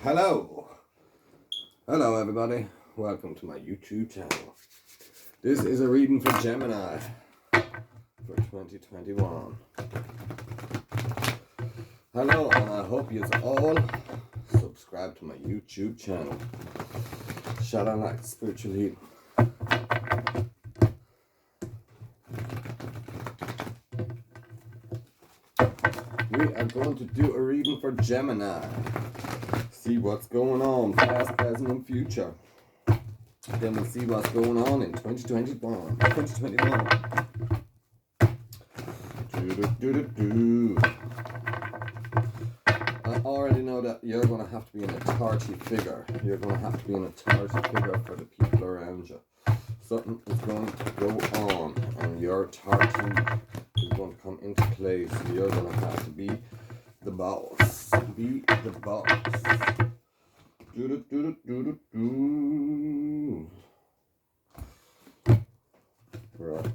Hello everybody, welcome to my YouTube channel. This is a reading for Gemini for 2021. Hello, and I hope you all subscribe to my YouTube channel. Shall I like spiritual healing? We are going to do a reading for Gemini. See what's going on, past, present, and future. Then we'll see what's going on in 2021. I already know that you're going to have to be an authority figure. You're going to have to be an authority figure for the people around you. Something is going to go on, and your authority is going to come into place. So you're going to have to be the boss. Be the boss. Right.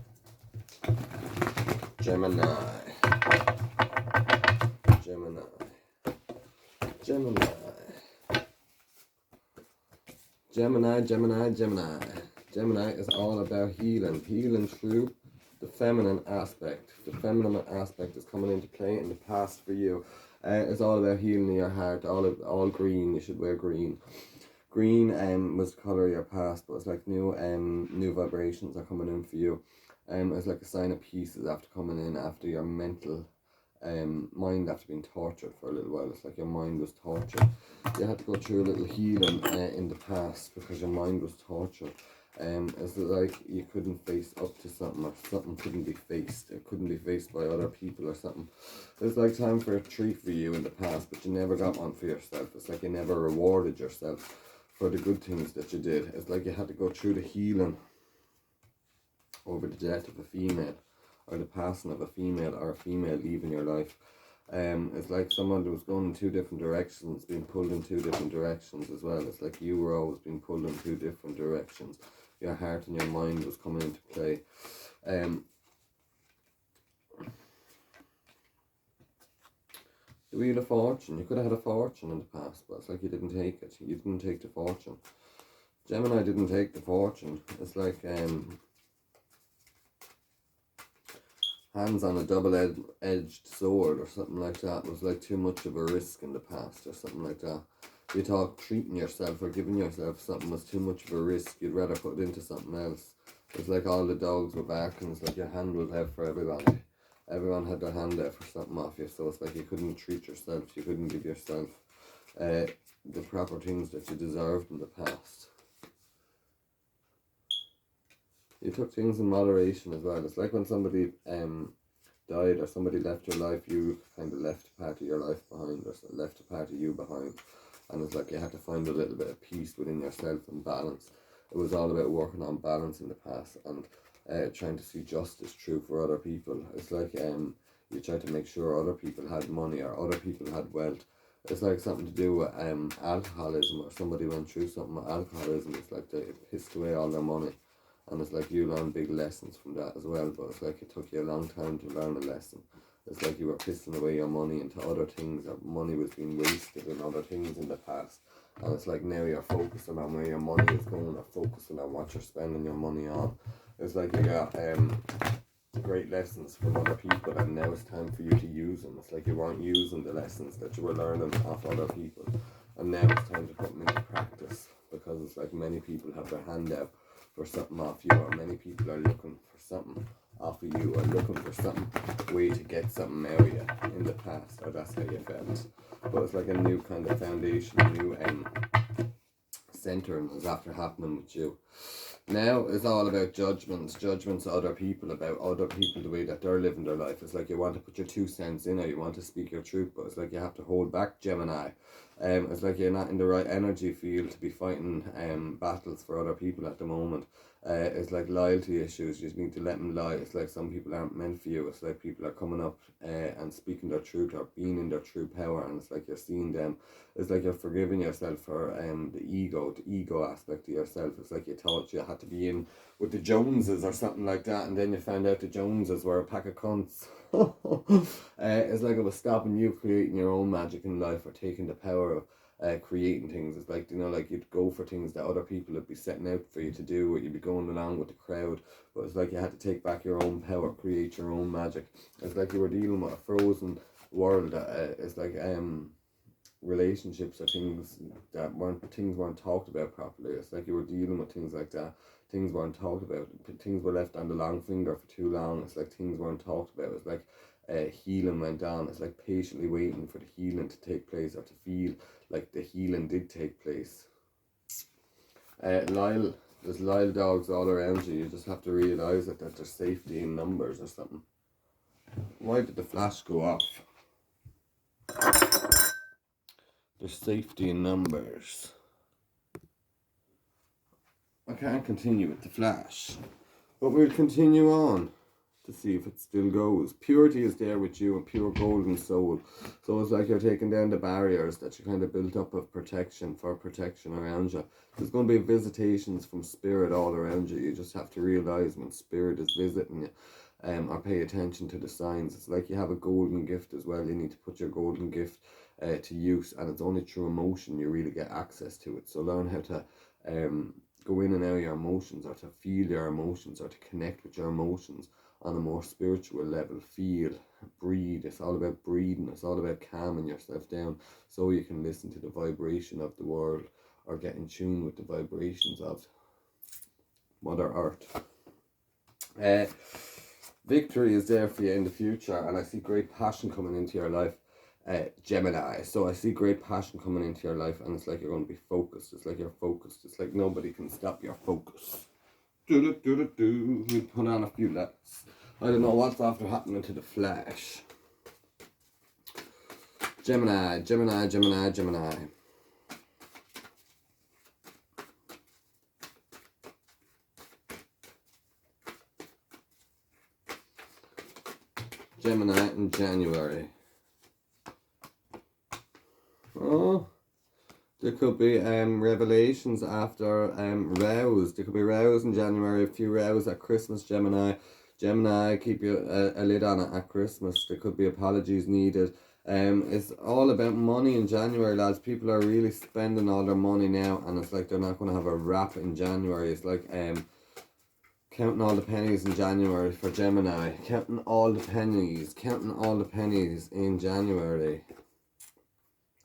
Gemini. Gemini is all about healing through the feminine aspect. The feminine aspect is coming into play in the past for you. It's all about healing your heart. All green. You should wear green. Green was the colour of your past, but it's like new vibrations are coming in for you. It's like a sign of peace is after coming in after your mental mind after being tortured for a little while. It's like your mind was tortured. You had to go through a little healing in the past because your mind was tortured. It's like you couldn't face up to something, or something couldn't be faced. It couldn't be faced by other people or something. It's like time for a treat for you in the past, but you never got one for yourself. It's like you never rewarded yourself for the good things that you did. It's like you had to go through the healing over the death of a female, or the passing of a female, or a female leaving your life. It's like someone who was going in two different directions, being pulled in two different directions as well. It's like you were always being pulled in two different directions. Your heart and your mind was coming into play. The Wheel of Fortune. You could have had a fortune in the past, but it's like you didn't take it. You didn't take the fortune. Gemini didn't take the fortune. It's like hands on a double-edged sword or something like that. It was like too much of a risk in the past or something like that. You thought treating yourself or giving yourself something was too much of a risk. You'd rather put it into something else. It's like all the dogs were barking. It's like your hand was out for everybody. Everyone had their hand out for something off you. So it's like you couldn't treat yourself. You couldn't give yourself the proper things that you deserved in the past. You took things in moderation as well. It's like when somebody died or somebody left your life, you kind of left a part of your life behind, or left a part of you behind. And it's like you had to find a little bit of peace within yourself and balance. It was all about working on balance in the past and trying to see justice true for other people. It's like you tried to make sure other people had money or other people had wealth. It's like something to do with alcoholism, or somebody went through something with alcoholism. It's like they pissed away all their money. And it's like you learned big lessons from that as well, but it's like it took you a long time to learn a lesson. It's like you were pissing away your money into other things, or money was being wasted in other things in the past. And it's like now you're focusing on where your money is going, or focusing on what you're spending your money on. It's like you got great lessons from other people, and now it's time for you to use them. It's like you weren't using the lessons that you were learning off other people, and now it's time to put them into practice, because it's like many people have their hand out for something off you, or many people are looking for something off of you, or looking for some way to get something out of you in the past, or that's how you felt. But it's like a new kind of foundation, a new centering is after happening with you. Now it's all about judgments of other people, about other people, the way that they're living their life. It's like you want to put your 2 cents in, or you want to speak your truth, but it's like you have to hold back, Gemini. It's like you're not in the right energy field to be fighting battles for other people at the moment. It's like loyalty issues. You just need to let them lie. It's like some people aren't meant for you. It's like people are coming up and speaking their truth, or being in their true power, and it's like you're seeing them. It's like you're forgiving yourself for the ego aspect of yourself. It's like you thought you had to be in with the Joneses or something like that, and then you found out the Joneses were a pack of cunts. It's like it was stopping you creating your own magic in life, or taking the power creating things. It's like, you know, like you'd go for things that other people would be setting out for you to do, or you'd be going along with the crowd, but it's like you had to take back your own power, create your own magic. It's like you were dealing with a frozen world that it's like relationships or things that weren't talked about properly. It's like you were dealing with things like that. Things weren't talked about. Things were left on the long finger for too long. It's like things weren't talked about. It's like healing went on. It's like patiently waiting for the healing to take place, or to feel like the healing did take place. Lyle, there's Lyle dogs all around you. You just have to realise that there's safety in numbers or something. Why did the flash go off? There's safety in numbers. I can't continue with the flash, but we'll continue on to see if it still goes. Purity is there with you, a pure golden soul. So it's like you're taking down the barriers that you kind of built up of protection around you. There's going to be visitations from spirit all around you. You just have to realise when spirit is visiting you. Or pay attention to the signs. It's like you have a golden gift as well. You need to put your golden gift to use, and it's only through emotion you really get access to it. So learn how to go in and out of your emotions, or to feel your emotions, or to connect with your emotions on a more spiritual level. Feel, breathe. It's all about breathing. It's all about calming yourself down so you can listen to the vibration of the world, or get in tune with the vibrations of Mother Earth. Victory is there for you in the future, and I see great passion coming into your life, Gemini. So I see great passion coming into your life, and it's like you're going to be focused. It's like you're focused. It's like nobody can stop your focus. We put on a few lights. I don't know what's after happening to the flash. Gemini, Gemini, Gemini, Gemini. Gemini in January. Oh, there could be revelations after rows. There could be rows in January, a few rows at Christmas, Gemini. Gemini, keep a lid on it at Christmas. There could be apologies needed. It's all about money in January, lads. People are really spending all their money now, and it's like they're not going to have a wrap in January. It's like counting all the pennies in January for Gemini. Counting all the pennies in January.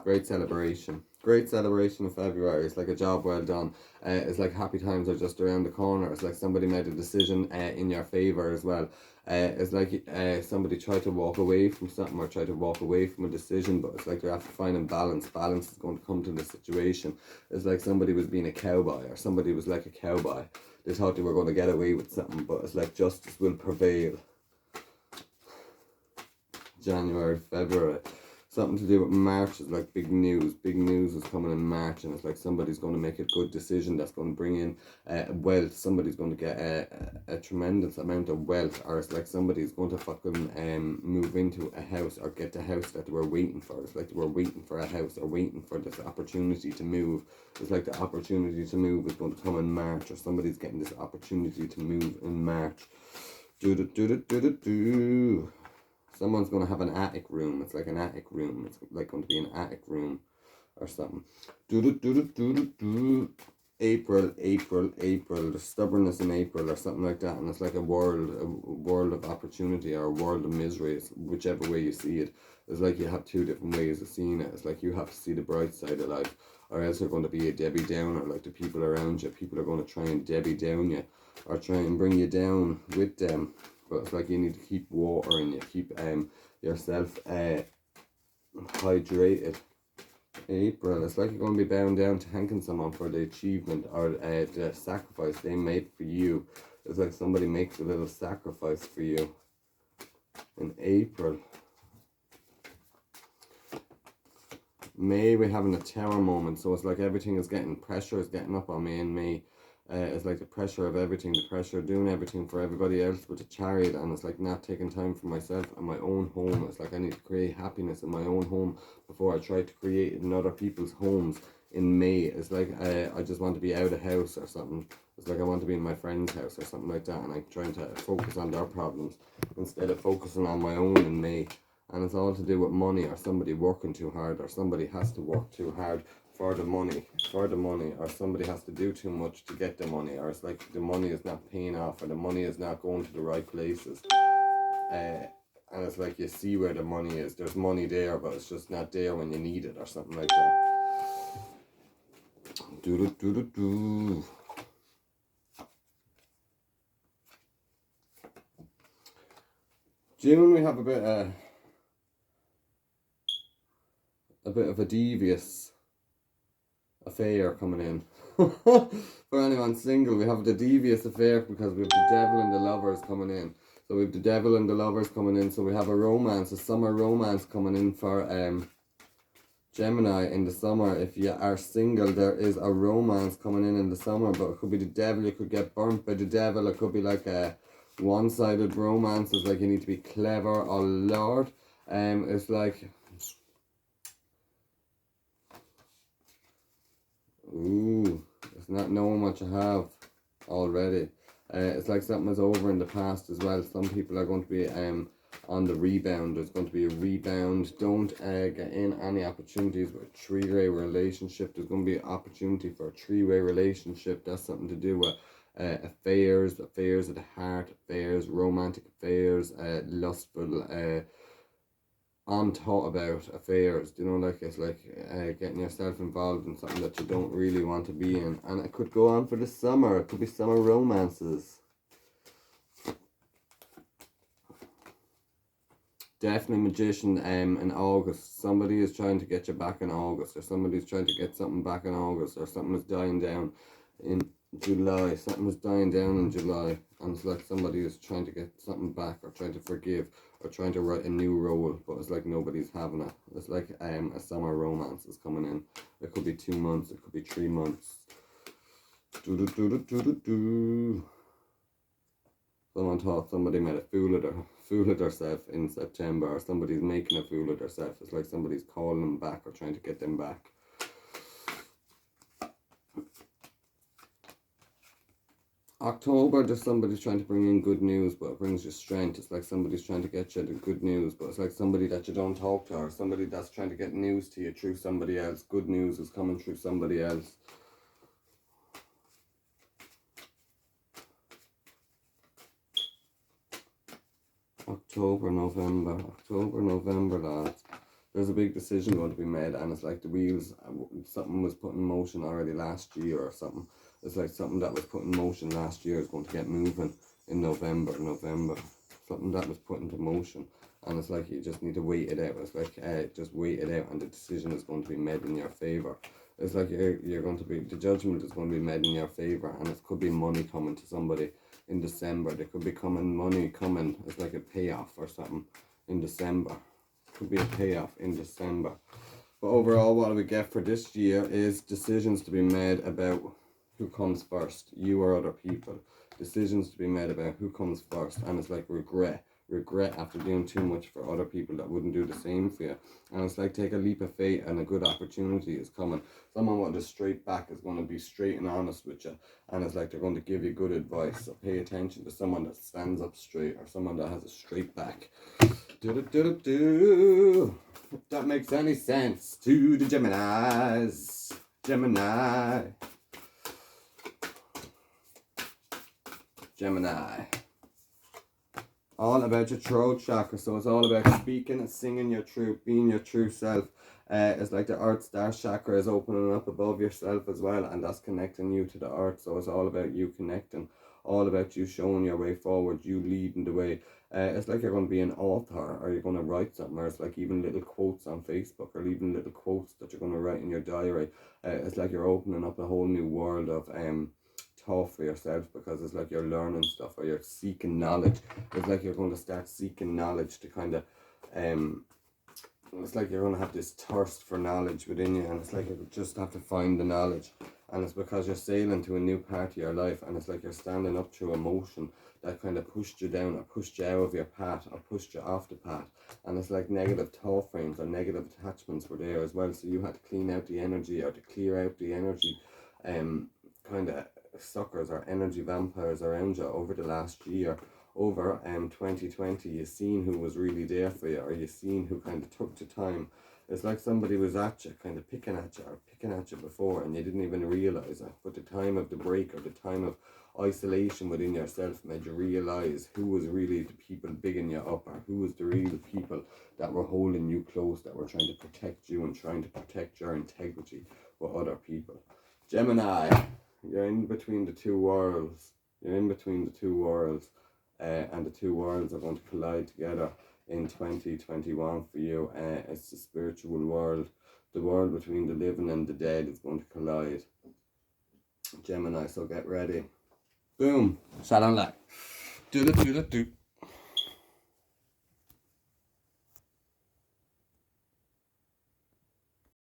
Great celebration in February. It's like a job well done. It's like happy times are just around the corner. It's like somebody made a decision in your favour as well. It's like somebody tried to walk away from something, or tried to walk away from a decision, but it's like they're after finding balance. Balance is going to come to the situation. It's like somebody was being a cowboy, or somebody was like a cowboy. They thought they were going to get away with something, but it's like justice will prevail. January, February. Something to do with March is like big news. Big news is coming in March, and it's like somebody's going to make a good decision that's going to bring in wealth. Somebody's going to get a tremendous amount of wealth, or it's like somebody's going to fucking move into a house, or get the house that they were waiting for. It's like they were waiting for a house, or waiting for this opportunity to move. It's like the opportunity to move is going to come in March, or somebody's getting this opportunity to move in March. Someone's going to have an attic room. It's like an attic room. It's like going to be an attic room or something. April. There's stubbornness in April or something like that. And it's like a world of opportunity, or a world of misery. It's whichever way you see it. It's like you have two different ways of seeing it. It's like you have to see the bright side of life, or else you're going to be a Debbie Downer. Like the people around you. People are going to try and Debbie down you, or try and bring you down with them. But it's like you need to keep water in you, keep yourself hydrated. April, it's like you're going to be bound down to thanking someone for the achievement, or the sacrifice they made for you. It's like somebody makes a little sacrifice for you in April. May, we're having a tower moment, so it's like everything is getting, pressure is getting up on me in May. It's like the pressure of everything, the pressure of doing everything for everybody else with the chariot, and it's like not taking time for myself and my own home. It's like I need to create happiness in my own home before I try to create it in other people's homes in May. It's like I just want to be out of house or something. It's like I want to be in my friend's house or something like that, and I'm trying to focus on their problems instead of focusing on my own in May. And it's all to do with money, or somebody working too hard, or somebody has to work too hard for the money, or somebody has to do too much to get the money, or it's like the money is not paying off, or the money is not going to the right places. And it's like you see where the money is. There's money there, but it's just not there when you need it, or something like that. Do. June, we have a bit of a devious affair coming in. For anyone single, we have the devious affair because we have the devil and the lovers coming in. So we have the devil and the lovers coming in. So we have a summer romance coming in for Gemini in the summer. If you are single, there is a romance coming in the summer, but it could be the devil. You could get burnt by the devil. It could be like a one-sided romance. It's like you need to be clever. Oh Lord, it's like, ooh, it's not knowing what you have already. It's like something is over in the past as well. Some people are going to be on the rebound. There's going to be a rebound. Don't get in any opportunities with a three-way relationship. There's going to be an opportunity for a three-way relationship. That's something to do with affairs of the heart, affairs, romantic affairs, lustful, unthought about affairs. You know, like it's like getting yourself involved in something that you don't really want to be in. And it could go on for the summer. It could be summer romances. Definitely Magician in August. Somebody is trying to get you back in August, or somebody's trying to get something back in August, or something is dying down in July. Something is dying down in July, and it's like somebody is trying to get something back, or trying to forgive, or trying to write a new role, but it's like nobody's having it. It's like a summer romance is coming in. It could be 2 months, it could be 3 months. Someone thought somebody made a fool of herself in September, or somebody's making a fool of herself. It's like somebody's calling them back or trying to get them back. October, there's somebody trying to bring in good news, but it brings you strength. It's like somebody's trying to get you the good news, but it's like somebody that you don't talk to, or somebody that's trying to get news to you through somebody else. Good news is coming through somebody else. October, November, lads. There's a big decision going to be made, and it's like the wheels, something was put in motion already last year or something. It's like something that was put in motion last year is going to get moving in November. Something that was put into motion, and it's like you just need to wait it out. It's like just wait it out, and the decision is going to be made in your favour. It's like you're going to be, the judgment is going to be made in your favour, and it could be money coming to somebody in December. There could be money coming. It's like a payoff or something in December. Could be a payoff in December. But overall, what we get for this year is decisions to be made about who comes first, you or other people. Decisions to be made about who comes first, and it's like regret after doing too much for other people that wouldn't do the same for you. And it's like take a leap of faith, and a good opportunity is coming. Someone with a straight back is going to be straight and honest with you, and it's like they're going to give you good advice. So pay attention to someone that stands up straight, or someone that has a straight back. If that makes any sense to the Geminis. Gemini. All about your throat chakra. So it's all about speaking and singing your truth, being your true self. It's like the earth star chakra is opening up above yourself as well, and that's connecting you to the earth. So it's all about you connecting, all about you showing your way forward, you leading the way. It's like you're going to be an author, or you're going to write something, or it's like even little quotes on Facebook, or even little quotes that you're going to write in your diary. It's like you're opening up a whole new world of thought for yourself, because it's like you're learning stuff, or you're seeking knowledge. It's like you're going to start seeking knowledge to kind of it's like you're going to have this thirst for knowledge within you, and it's like you just have to find the knowledge. And it's because you're sailing to a new part of your life, and it's like you're standing up to emotion that kind of pushed you down, or pushed you out of your path, or pushed you off the path. And it's like negative thought frames or negative attachments were there as well, so you had to clean out the energy, or to clear out the energy kind of suckers or energy vampires around you over the last year. Over 2020, you seen who was really there for you, or you seen who kind of took the time It's like somebody was at you, kind of picking at you before, and you didn't even realise it. But the time of the break, or the time of isolation within yourself, made you realise who was really the people bigging you up, or who was the real people that were holding you close, that were trying to protect you and trying to protect your integrity with other people. Gemini, you're in between the two worlds. You're in between the two worlds, and the two worlds are going to collide together in 2021 for you. It's the spiritual world. The world between the living and the dead is going to collide. Gemini, so get ready. Boom. Salam like. Do.